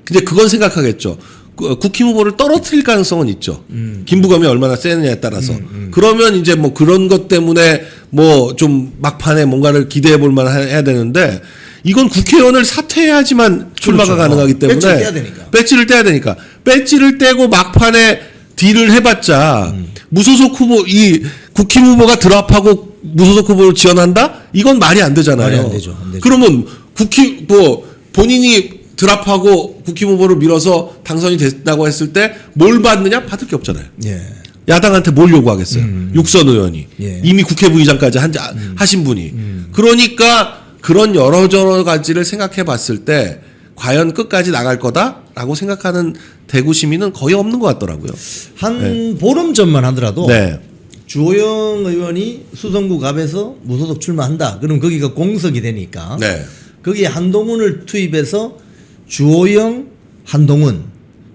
근데 그건 생각하겠죠. 국힘 후보를 떨어뜨릴 가능성은 있죠. 김부겸이 얼마나 세느냐에 따라서. 그러면 이제 뭐 그런 것 때문에 뭐 좀 막판에 뭔가를 기대해 볼 만한 해야 되는데 이건 국회의원을 사퇴해야지만 출마가 그렇죠. 가능하기 때문에 배지를 떼야 되니까. 배지를 떼야 되니까. 배지를 떼고 막판에 딜을 해봤자 무소속 후보 이 국힘 후보가 드랍하고 무소속 후보를 지원한다? 이건 말이 안 되잖아요. 말이 안 되죠. 안 되죠. 그러면 국힘 뭐 본인이 드랍하고 국힘 후보를 밀어서 당선이 됐다고 했을 때 뭘 받느냐? 받을 게 없잖아요. 예. 야당한테 뭘 요구하겠어요? 육선 의원이 예. 이미 국회부의장까지 하신 분이 그러니까 그런 여러 가지를 생각해봤을 때 과연 끝까지 나갈 거다라고 생각하는 대구 시민은 거의 없는 것 같더라고요. 한 보름 전만 하더라도 네, 주호영 의원이 수성구 갑에서 무소속 출마한다. 그럼 거기가 공석이 되니까 네, 거기에 한동훈을 투입해서 주호영, 한동훈,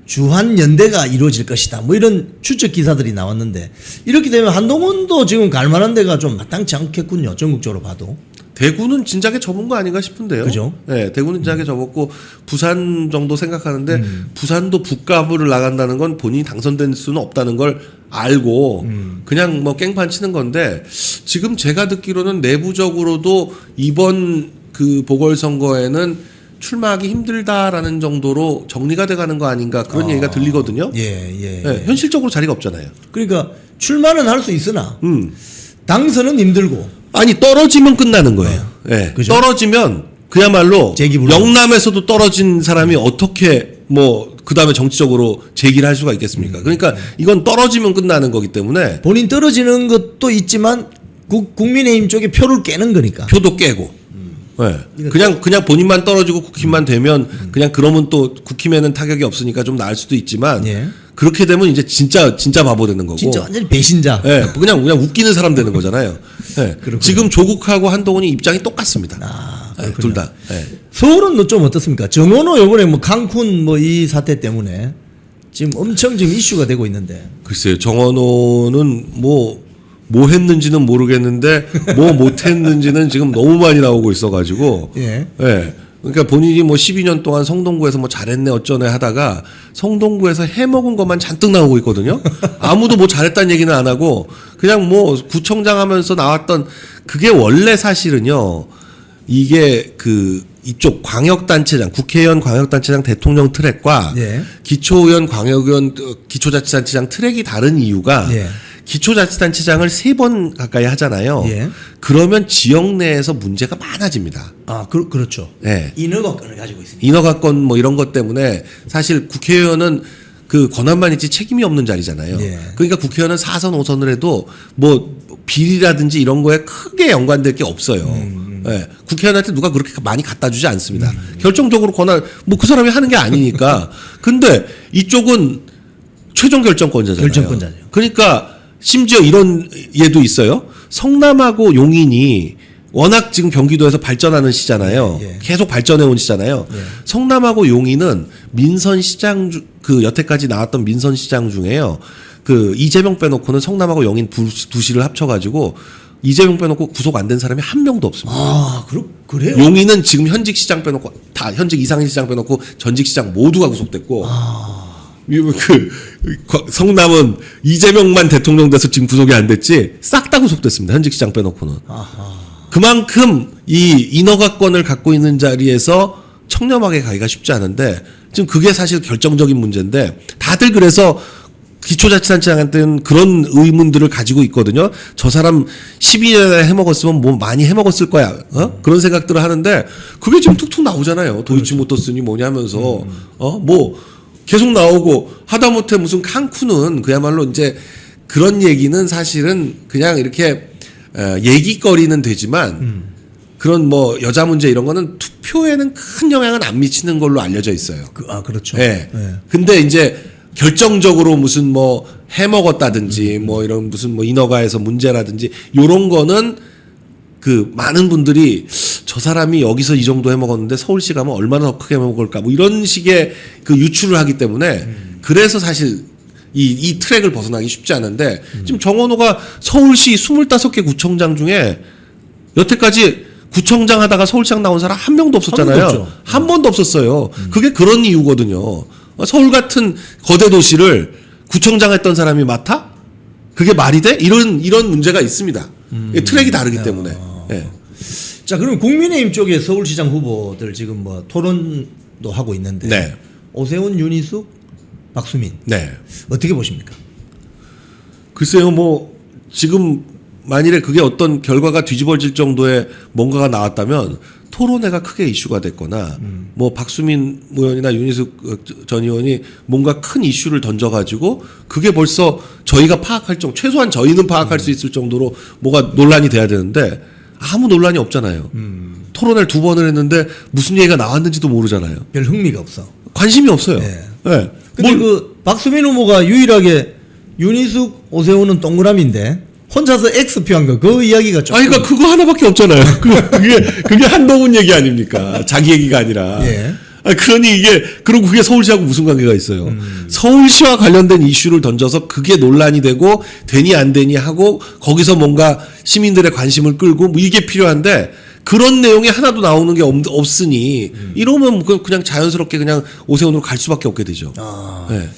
주한 연대가 이루어질 것이다. 뭐 이런 추측 기사들이 나왔는데 이렇게 되면 한동훈도 지금 갈 만한 데가 좀 마땅치 않겠군요. 전국적으로 봐도. 대구는 진작에 접은 거 아닌가 싶은데요. 그죠? 네, 대구는 진작에 접었고 부산 정도 생각하는데 부산도 북갑을 나간다는 건 본인이 당선될 수는 없다는 걸 알고 그냥 뭐 깽판 치는 건데 지금 제가 듣기로는 내부적으로도 이번 그 보궐선거에는 출마하기 힘들다라는 정도로 정리가 돼가는 거 아닌가 그런 얘기가 들리거든요. 예. 네, 현실적으로 자리가 없잖아요. 그러니까 출마는 할 수 있으나 당선은 힘들고 아니 떨어지면 끝나는 거예요. 예. 그죠? 떨어지면 그야말로 재기 불능. 영남에서도 떨어진 사람이 어떻게 뭐 그다음에 정치적으로 제기를 할 수가 있겠습니까? 그러니까 이건 떨어지면 끝나는 거기 때문에 본인 떨어지는 것도 있지만 국민의힘 쪽에 표를 깨는 거니까. 표도 깨고. 예. 그냥 본인만 떨어지고 국힘만 되면 그냥 그러면 또 국힘에는 타격이 없으니까 좀 나을 수도 있지만 예. 그렇게 되면 이제 진짜 바보 되는 거고. 진짜 완전히 배신자. 예, 그냥 웃기는 사람 되는 거잖아요. 예. 그렇군요. 지금 조국하고 한동훈이 입장이 똑같습니다. 예, 둘 다. 예. 서울은 좀 어떻습니까? 정원호 요번에 뭐 강쿤 뭐 이 사태 때문에 지금 엄청 지금 이슈가 되고 있는데. 글쎄요, 정원호는 뭐 했는지는 모르겠는데 뭐 못했는지는 지금 너무 많이 나오고 있어가지고. 예. 예. 그러니까 본인이 뭐 12년 동안 성동구에서 뭐 잘했네 어쩌네 하다가 성동구에서 해먹은 것만 잔뜩 나오고 있거든요. 아무도 뭐 잘했다는 얘기는 안 하고 그냥 뭐 구청장 하면서 나왔던 그게 원래 사실은요. 이게 이쪽 광역단체장, 국회의원 광역단체장 대통령 트랙과 예. 기초의원 광역의원 기초자치단체장 트랙이 다른 이유가 예. 기초자치단체장을 3번 가까이 하잖아요. 예. 그러면 지역 내에서 문제가 많아집니다. 아, 그렇죠. 네. 인허가권을 가지고 있습니다. 인허가권 뭐 이런 것 때문에 사실 국회의원은 그 권한만 있지 책임이 없는 자리잖아요. 예. 그러니까 국회의원은 4선 5선을 해도 뭐 비리라든지 이런 거에 크게 연관될 게 없어요. 예. 국회의원한테 누가 그렇게 많이 갖다 주지 않습니다. 결정적으로 권한 뭐 그 사람이 하는 게 아니니까. 근데 이쪽은 최종 결정권자잖아요. 결정권자죠. 그러니까 심지어 이런 예도 있어요. 성남하고 용인이 워낙 지금 경기도에서 발전하는 시잖아요. 예. 계속 발전해 온 시잖아요. 예. 성남하고 용인은 민선시장 여태까지 나왔던 민선시장 중에요. 이재명 빼놓고는 성남하고 용인 두 시를 합쳐가지고 이재명 빼놓고 구속 안 된 사람이 한 명도 없습니다. 아, 그래요? 용인은 지금 현직 시장 빼놓고 다 현직 이상희 시장 빼놓고 전직 시장 모두가 구속됐고. 성남은 이재명만 대통령 돼서 지금 구속이 안 됐지 싹 다 구속됐습니다. 현직 시장 빼놓고는. 아하. 그만큼 이 인허가권을 갖고 있는 자리에서 청렴하게 가기가 쉽지 않은데 지금 그게 사실 결정적인 문제인데 다들 그래서 기초자치단체장한테는 그런 의문들을 가지고 있거든요. 저 사람 12년에 해먹었으면 뭐 많이 해먹었을 거야. 그런 생각들을 하는데 그게 지금 툭툭 나오잖아요. 도이치모터스니 뭐냐 하면서 뭐 계속 나오고 하다못해 무슨 칸쿤은 그야말로 이제 그런 얘기는 사실은 그냥 이렇게 얘기거리는 되지만 그런 뭐 여자 문제 이런 거는 투표에는 큰 영향은 안 미치는 걸로 알려져 있어요. 그렇죠. 예. 예. 근데 이제 결정적으로 무슨 뭐 해먹었다든지 뭐 이런 무슨 뭐 인허가에서 문제라든지 요런 거는 많은 분들이 저 사람이 여기서 이 정도 해먹었는데 서울시 가면 얼마나 더 크게 해먹을까 뭐 이런 식의 유추를 하기 때문에 그래서 사실 이 트랙을 벗어나기 쉽지 않은데 지금 정원호가 서울시 25개 구청장 중에 여태까지 구청장 하다가 서울시장 나온 사람 한 명도 없었잖아요. 한 번도 없었어요. 그게 그런 이유거든요. 서울 같은 거대 도시를 구청장 했던 사람이 맡아? 그게 말이 돼? 이런 문제가 있습니다. 트랙이 다르기 때문에. 예. 자, 그럼 국민의힘 쪽에 서울시장 후보들 지금 뭐 토론도 하고 있는데 네. 오세훈, 윤희숙, 박수민 네. 어떻게 보십니까? 글쎄요, 뭐 지금 만일에 그게 어떤 결과가 뒤집어질 정도의 뭔가가 나왔다면 토론회가 크게 이슈가 됐거나 뭐 박수민 의원이나 윤희숙 전 의원이 뭔가 큰 이슈를 던져가지고 그게 벌써 저희가 파악할 정도, 최소한 저희는 파악할 수 있을 정도로 뭐가 논란이 돼야 되는데 아무 논란이 없잖아요. 토론회를 2번을 했는데 무슨 얘기가 나왔는지도 모르잖아요. 별 흥미가 없어. 관심이 없어요. 네. 네. 근데 박수민 후보가 유일하게 윤희숙, 오세훈은 동그라미인데 혼자서 X표 한 거, 그 이야기가 좀. 그러니까 그거 하나밖에 없잖아요. 그게 한동훈 얘기 아닙니까? 자기 얘기가 아니라. 예. 그러니 그리고 그게 서울시하고 무슨 관계가 있어요? 서울시와 관련된 이슈를 던져서 그게 논란이 되고 되니 안 되니 하고 거기서 뭔가 시민들의 관심을 끌고 뭐 이게 필요한데 그런 내용이 하나도 나오는 게 없으니 이러면 그냥 자연스럽게 그냥 오세훈으로 갈 수밖에 없게 되죠. 네.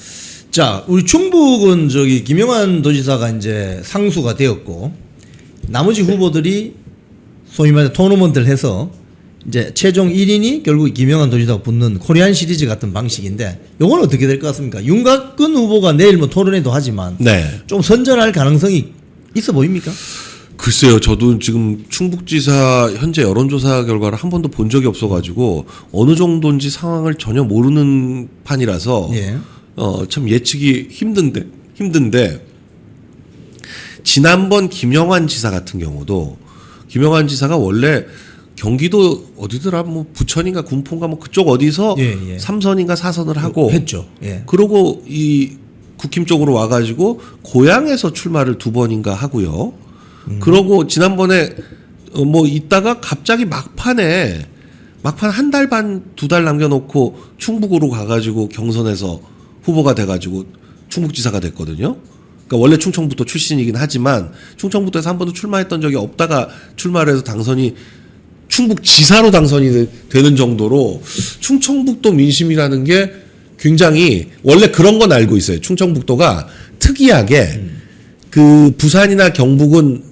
자, 우리 충북은 김영환 도지사가 이제 상수가 되었고 나머지 후보들이 소위 말해 토너먼트를 해서 이제 최종 1인이 결국 김영환 도지사가 붙는 코리안 시리즈 같은 방식인데 요건 어떻게 될 것 같습니까? 윤곽근 후보가 내일 뭐 토론회도 하지만 네. 좀 선전할 가능성이 있어 보입니까? 글쎄요, 저도 지금 충북지사 현재 여론조사 결과를 한 번도 본 적이 없어가지고 어느 정도인지 상황을 전혀 모르는 판이라서 예. 참 예측이 힘든데 지난번 김영환 지사 같은 경우도 김영환 지사가 원래 경기도 어디더라 뭐 부천인가 군포인가 뭐 그쪽 어디서 예, 예. 3선인가 4선을 하고 했죠. 예. 그러고 이 국힘 쪽으로 와가지고 고향에서 출마를 2번인가 하고요. 그러고 지난번에 뭐 있다가 갑자기 막판에 한 달 반 2달 남겨놓고 충북으로 가가지고 경선에서 후보가 돼가지고 충북지사가 됐거든요. 그러니까 원래 충청북도 출신이긴 하지만 충청북도에서 한 번도 출마했던 적이 없다가 출마를 해서 당선이 충북지사로 당선이 되는 정도로 충청북도 민심이라는 게 굉장히 원래 그런 건 알고 있어요. 충청북도가 특이하게 그 부산이나 경북은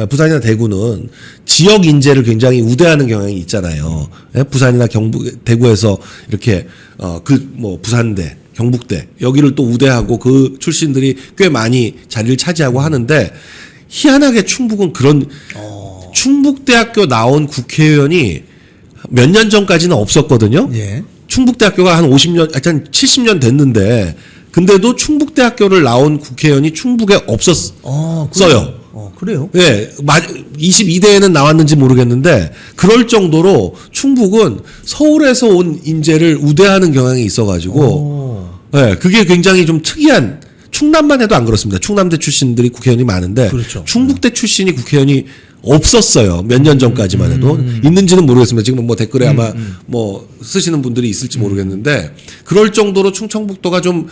부산이나 대구는 지역 인재를 굉장히 우대하는 경향이 있잖아요. 부산이나 경북, 대구에서 이렇게 그 뭐 부산대, 경북대 여기를 또 우대하고 그 출신들이 꽤 많이 자리를 차지하고 하는데 희한하게 충북은 그런 충북대학교 나온 국회의원이 몇 년 전까지는 없었거든요. 예. 충북대학교가 한 50년, 한 70년 됐는데 근데도 충북대학교를 나온 국회의원이 충북에 없었어요. 그래요? 예, 22대에는 나왔는지 모르겠는데 그럴 정도로 충북은 서울에서 온 인재를 우대하는 경향이 있어가지고 예, 그게 굉장히 좀 특이한 충남만 해도 안 그렇습니다. 충남대 출신들이 국회의원이 많은데 그렇죠. 충북대 출신이 국회의원이 없었어요. 몇 년 전까지만 해도 있는지는 모르겠습니다. 지금 뭐 댓글에 아마 뭐 쓰시는 분들이 있을지 모르겠는데 그럴 정도로 충청북도가 좀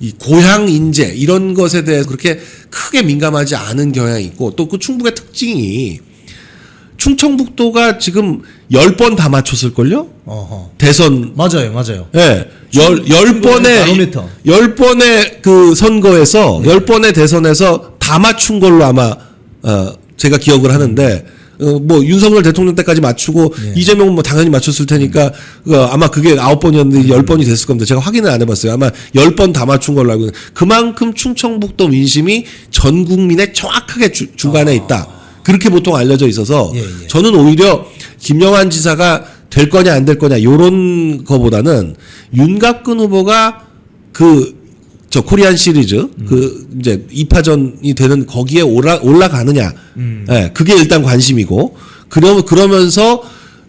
이 고향 인재 이런 것에 대해서 그렇게 크게 민감하지 않은 경향이 있고 또 그 충북의 특징이 충청북도가 지금 10번 다 맞췄을걸요? 대선. 맞아요. 예. 10번의 그 선거에서 10번의 대선에서 다 맞춘 걸로 아마 제가 기억을 하는데 뭐 윤석열 대통령 때까지 맞추고 예. 이재명은 뭐 당연히 맞췄을 테니까 아마 그게 9번이었는데 10번이 됐을 겁니다. 제가 확인을 안 해봤어요. 아마 10번 다 맞춘 걸로 알고 있는데 그만큼 충청북도 민심이 전 국민에 정확하게 중간에 있다. 그렇게 보통 알려져 있어서 예. 저는 오히려 김영환 지사가 될 거냐 안 될 거냐 요런 거보다는 윤곽근 후보가 저 코리안 시리즈 그 이제 2파전이 되는 거기에 올라가느냐. 예, 그게 일단 관심이고 그러면서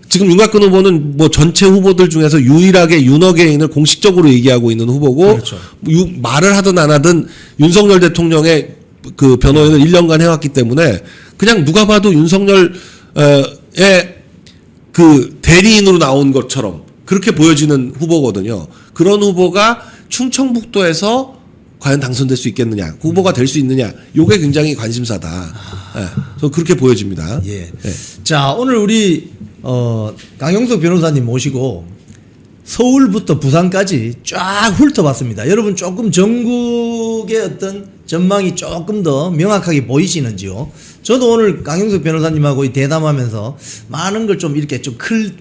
지금 윤곽근 후보는 뭐 전체 후보들 중에서 유일하게 윤어게인을 공식적으로 얘기하고 있는 후보고 그렇죠. 말을 하든 안 하든 윤석열 대통령의 그 변호인을 1년간 해왔기 때문에 그냥 누가 봐도 윤석열의 그 대리인으로 나온 것처럼 그렇게 보여지는 후보거든요. 그런 후보가 충청북도에서 과연 당선될 수 있겠느냐, 후보가 될 수 있느냐, 요게 굉장히 관심사다. 예, 저 그렇게 보여집니다. 예. 예. 자, 오늘 우리 강용석 변호사님 모시고 서울부터 부산까지 쫙 훑어봤습니다. 여러분 조금 전국의 어떤 전망이 조금 더 명확하게 보이시는지요? 저도 오늘 강용석 변호사님하고 대담하면서 많은 걸 좀 이렇게 좀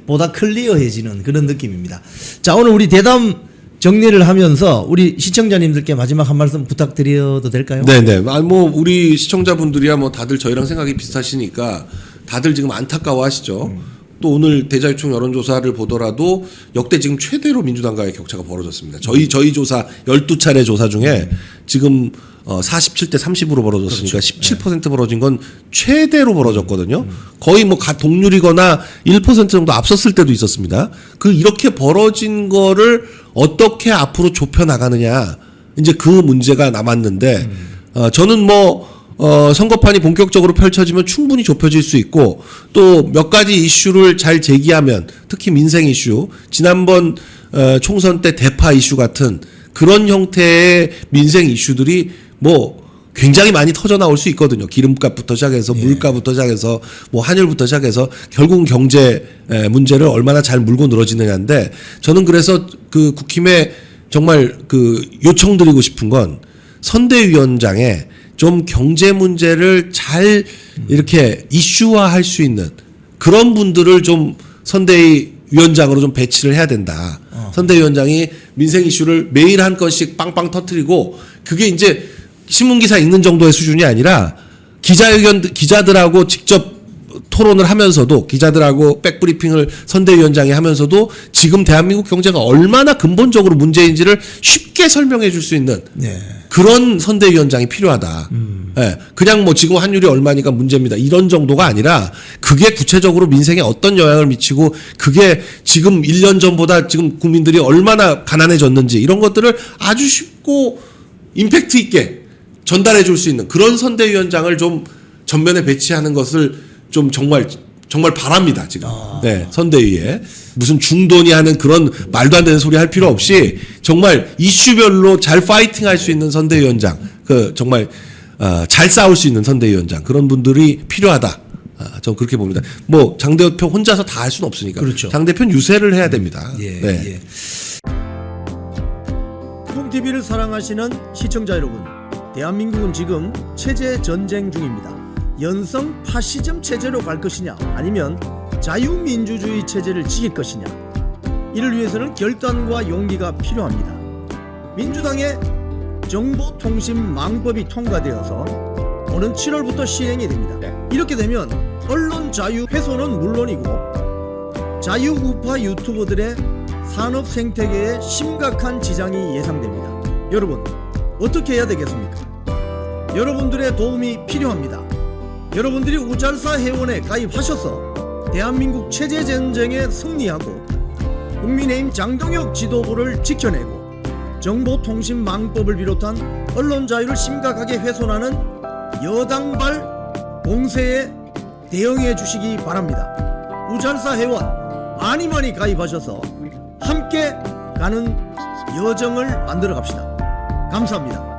보다 클리어해지는 그런 느낌입니다. 자, 오늘 우리 대담 정리를 하면서 우리 시청자님들께 마지막 한 말씀 부탁드려도 될까요? 네네. 뭐 우리 시청자분들이야 뭐 다들 저희랑 생각이 비슷하시니까 다들 지금 안타까워하시죠. 또 오늘 대자유총 여론조사를 보더라도 역대 지금 최대로 민주당과의 격차가 벌어졌습니다. 저희 조사 12차례 조사 중에 지금 47대 30으로 벌어졌으니까 그렇죠. 17% 벌어진 건 최대로 벌어졌거든요. 거의 뭐 동률이거나 1% 정도 앞섰을 때도 있었습니다. 이렇게 벌어진 거를 어떻게 앞으로 좁혀 나가느냐 이제 그 문제가 남았는데 저는 뭐 선거판이 본격적으로 펼쳐지면 충분히 좁혀질 수 있고 또 몇 가지 이슈를 잘 제기하면 특히 민생 이슈 지난번 총선 때 대파 이슈 같은 그런 형태의 민생 이슈들이 뭐 굉장히 많이 터져 나올 수 있거든요. 기름값부터 시작해서 물가부터 시작해서 뭐 환율부터 시작해서 결국은 경제 문제를 얼마나 잘 물고 늘어지느냐인데 저는 그래서 그 국힘에 정말 그 요청드리고 싶은 건 선대위원장에 좀 경제 문제를 잘 이렇게 이슈화할 수 있는 그런 분들을 좀 선대위 위원장으로 좀 배치를 해야 된다. 선대위원장이 민생 이슈를 매일 한 건씩 빵빵 터뜨리고 그게 이제 신문 기사 읽는 정도의 수준이 아니라 기자들하고 직접 토론을 하면서도 기자들하고 백브리핑을 선대위원장이 하면서도 지금 대한민국 경제가 얼마나 근본적으로 문제인지를 쉽게 설명해 줄 수 있는 네. 그런 선대위원장이 필요하다. 예, 그냥 뭐 지금 환율이 얼마니까 문제입니다. 이런 정도가 아니라 그게 구체적으로 민생에 어떤 영향을 미치고 그게 지금 1년 전보다 지금 국민들이 얼마나 가난해졌는지 이런 것들을 아주 쉽고 임팩트 있게 전달해 줄 수 있는 그런 선대위원장을 좀 전면에 배치하는 것을 좀 정말 바랍니다, 지금. 네, 선대위에. 무슨 중돈이 하는 그런 말도 안 되는 소리 할 필요 없이 정말 이슈별로 잘 파이팅 할 수 있는 선대위원장, 정말, 잘 싸울 수 있는 선대위원장, 그런 분들이 필요하다. 전 그렇게 봅니다. 뭐, 장 대표 혼자서 다 할 수는 없으니까. 그렇죠. 장 대표는 유세를 해야 됩니다. 예, 네. 예. 콩TV를 사랑하시는 시청자 여러분, 대한민국은 지금 체제 전쟁 중입니다. 연성 파시즘 체제로 갈 것이냐 아니면 자유민주주의 체제를 지킬 것이냐, 이를 위해서는 결단과 용기가 필요합니다. 민주당의 정보통신망법이 통과되어서 오는 7월부터 시행이 됩니다. 이렇게 되면 언론 자유 훼손은 물론이고 자유우파 유튜버들의 산업 생태계에 심각한 지장이 예상됩니다. 여러분, 어떻게 해야 되겠습니까? 여러분들의 도움이 필요합니다. 여러분들이 우잘사 회원에 가입하셔서 대한민국 체제 전쟁에 승리하고 국민의힘 장동혁 지도부를 지켜내고 정보통신망법을 비롯한 언론 자유를 심각하게 훼손하는 여당발 공세에 대응해 주시기 바랍니다. 우잘사 회원 많이 가입하셔서 함께 가는 여정을 만들어 갑시다. 감사합니다.